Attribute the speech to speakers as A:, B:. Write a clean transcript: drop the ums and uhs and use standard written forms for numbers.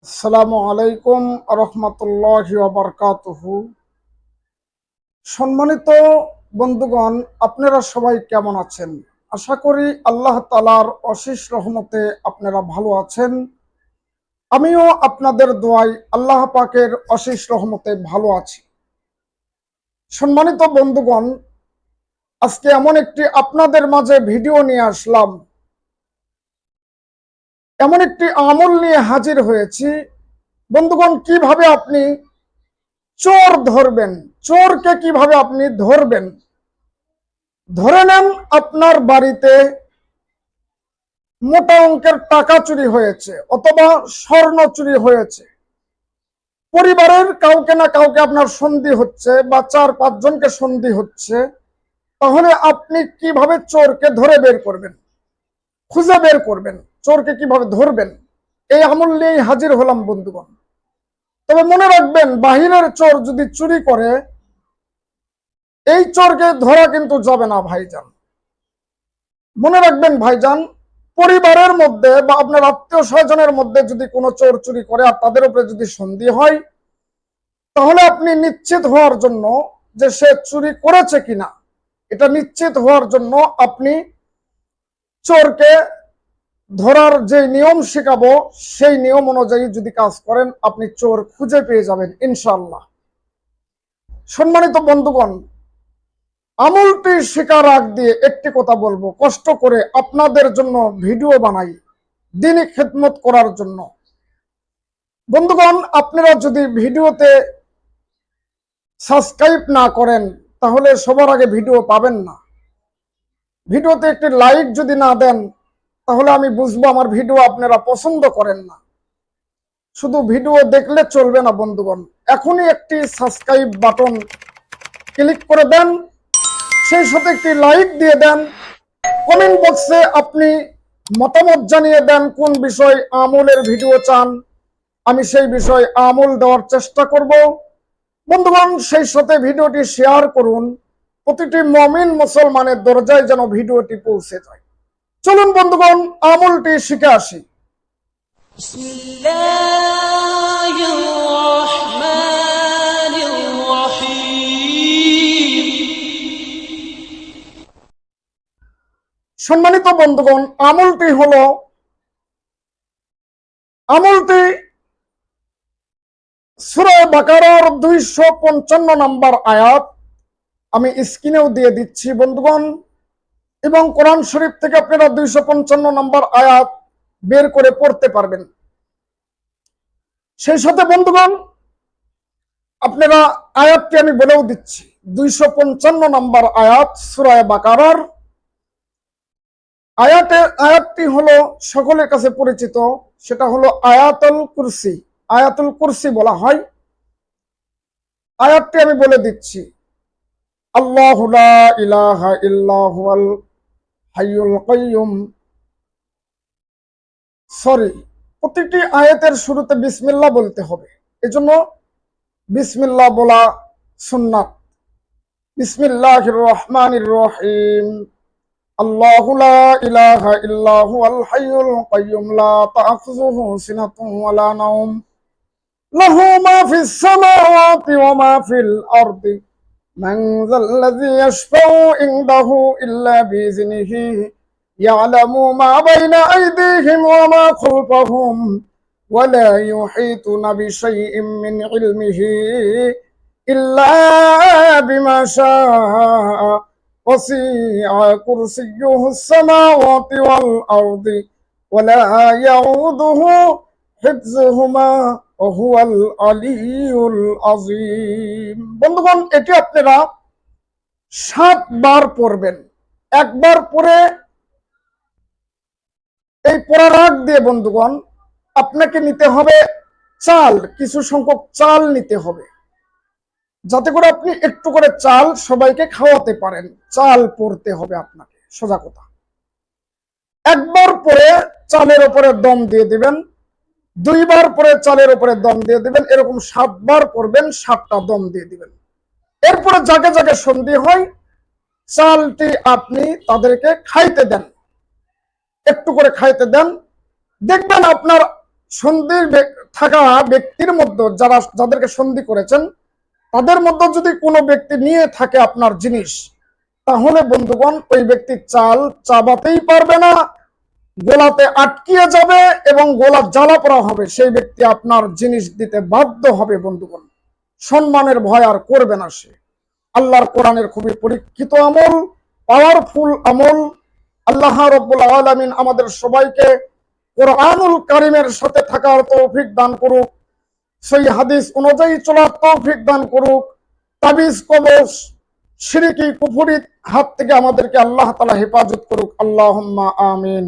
A: আসসালামু আলাইকুম রহমতুল্লাহি ওয়া বারাকাতুহু। সম্মানিত বন্ধুগণ, আপনারা সবাই কেমন আছেন? আশা করি আল্লাহ তাআলার অশেষ রহমতে আপনারা ভালো আছেন। আমিও আপনাদের দোয়ায় আল্লাহ পাকের অশেষ রহমতে ভালো আছি। সম্মানিত বন্ধুগণ, আজকে এমন একটি আপনাদের মাঝে ভিডিও নিয়ে আসলাম, এমন একটি আমল নিয়ে হাজির হয়েছি। বন্ধুগণ, কিভাবে আপনি চোর ধরবেন, চোরকে কিভাবে আপনি ধরবেন? ধরে নেন আপনার বাড়িতে মোটা অঙ্কের টাকা চুরি হয়েছে অথবা স্বর্ণ চুরি হয়েছে। পরিবারের কাউকে না কাউকে আপনার সন্ধি হচ্ছে বা 4-5 জনকে সন্ধি হচ্ছে। তাহলে আপনি কিভাবে চোরকে ধরে বের করবেন, খুঁজে বের করবেন, চোরকে কিভাবে ধরবেন? এই আমল নিয়েই হাজির হলাম বন্ধুগণ। তবে মনে রাখবেন, বাহিরের চোর যদি চুরি করে, এই চোরকে ধরা কিন্তু যাবে না ভাইজান। মনে রাখবেন ভাইজান, পরিবারের মধ্যে বা আপনার আত্মীয় স্বজনের মধ্যে যদি কোনো চোর চুরি করে আর তাদের উপরে যদি সন্দেহ হয়, তাহলে আপনি নিশ্চিত হওয়ার জন্য যে সে চুরি করেছে কিনা, এটা নিশ্চিত হওয়ার জন্য আপনি চোরকে ধরার যে নিয়ম শেখাবো সেই নিয়ম অনুযায়ী যদি কাজ করেন, আপনি চোর খুঁজে পেয়ে যাবেন ইনশাআল্লাহ। সম্মানিত বন্ধুগণ, আমলটি শেখার আগ দিয়ে একটি কথা বলবো, কষ্ট করে আপনাদের জন্য ভিডিও বানাই দ্বীনি খেদমত করার জন্য। বন্ধুগণ, আপনারা যদি ভিডিওতে সাবস্ক্রাইব না করেন তাহলে সবার আগে ভিডিও পাবেন না। ভিডিওতে একটি লাইক যদি না দেন তাহলে আমি বুঝবো আমার ভিডিও আপনারা পছন্দ করেন না। শুধু ভিডিও দেখলে চলবে না বন্ধুগণ, এখনই একটি সাবস্ক্রাইব বাটন ক্লিক করে দেন, সেই সাথে একটি লাইক দিয়ে দেন। কমেন্ট বক্সে আপনি মতামত জানিয়ে দেন কোন বিষয় আমলের ভিডিও চান, আমি সেই বিষয় আমল দেওয়ার চেষ্টা করব। বন্ধুগণ, সেই সাথে ভিডিওটি শেয়ার করুন, প্রতিটি মুমিন মুসলমানের দরজায় যেন ভিডিওটি পৌঁছে যায়। চলুন বন্ধুগণ, আমলটি শিখে আসি। সম্মানিত বন্ধুগণ, আমলটি সূরা বাকারার 255 নম্বর আয়াত আমি স্ক্রিনেও দিয়ে দিচ্ছি বন্ধুগণ, এবং কোরআন শরীফ থেকে আপনারা 255 নম্বর আয়াত বের করে পড়তে পারবেন। সেই সাথে বন্ধুগণ, আপনারা আয়াতটি আমি বলেও দিচ্ছি, 255 নম্বর আয়াত সূরা বাকারার। আয়াতটি হলো সকলের কাছে পরিচিত, সেটা হলো আয়াতুল কুরসি। আয়াতুল কুরসি বলা হয়। আয়াতটি আমি বলে দিচ্ছি, আল্লাহু লা ইলাহা ইল্লা হুয়াল হাইয়ুল কাইয়ুম। প্রতিটি আয়াতের শুরুতে বিসমিল্লাহ বলতে হবে, এজন্য বিসমিল্লাহ বলা সুন্নাত। বিসমিল্লাহির রহমানির রহিম। আল্লাহু লা ইলাহা ইল্লা হুয়াল হাইয়ুল কাইয়ুম লা তাখুযুহু সিনাতুন ওয়ালা নাওম লাহু মা ফিস সামাওয়াতি ওয়া মা ফিল আরদি মান যাল্লাযী ইয়াশফাউ ইনদাহু ইল্লা বিইযনিহি ইয়ালামু মা বাইনা আইদিহিম ওয়া মা খালফাহুম ওয়া লা ইউহীতুনা বিশাইইন মিন ইলমিহি ইল্লা বিমা শাআ وسع كرسيه السماوات والأرض ولا يعوده حفظهما وهو العلي العظيم। বন্ধুগণ, এটি আপনারা 7 বার পড়বেন। একবার পড়ে এই পড়ার আগ দিয়ে বন্ধুগণ আপনাকে নিতে হবে চাল, কিছু সংখ্যক চাল নিতে হবে, যাতে করে আপনি একটু করে চাল সবাইকে খাওয়াতে পারেন। চাল পড়তে হবে আপনাকে, সোজা কথা। একবার পরে চালের উপরে দম দিয়ে দিবেন, 2 বার পরে চালের উপরে দম দিয়ে দিবেন, এরকম 7 বার পড়বেন, 7টা দম দিয়ে দিবেন। এরপরে যাকে যাকে সন্ধি হয় চালটি আপনি তাদেরকে খাইতে দেন, একটু করে খাইতে দেন। দেখবেন আপনার থাকা ব্যক্তির মধ্যে যাদেরকে সন্ধি করেছেন তাদের মধ্যে যদি কোনো ব্যক্তি নিয়ে থাকে আপনার জিনিস, তাহলে বন্ধুগণ ওই ব্যক্তি চাল চাবাতেই পারবে না, গোলাতে আটকিয়ে যাবে এবং গোলা জ্বালা পড়া হবে, সেই ব্যক্তি আপনার জিনিস দিতে বাধ্য হবে বন্ধুগণ। সম্মানের ভয় আর করবে না সে। আল্লাহর কোরআনের খুবই পরীক্ষিত আমল, পাওয়ারফুল আমল। আল্লাহ রাব্বুল আলামিন আমাদের সবাইকে কোরআনুল কারীমের সাথে থাকার তৌফিক দান করুক, সেই হাদিস অনুযায়ী চলার তৌফিক দান করুক। তাবিজ কবজ শিরকি কুফরি হাত থেকে আমাদেরকে আল্লাহ তাআলা হেফাজত করুক। আল্লাহুম্মা আমিন।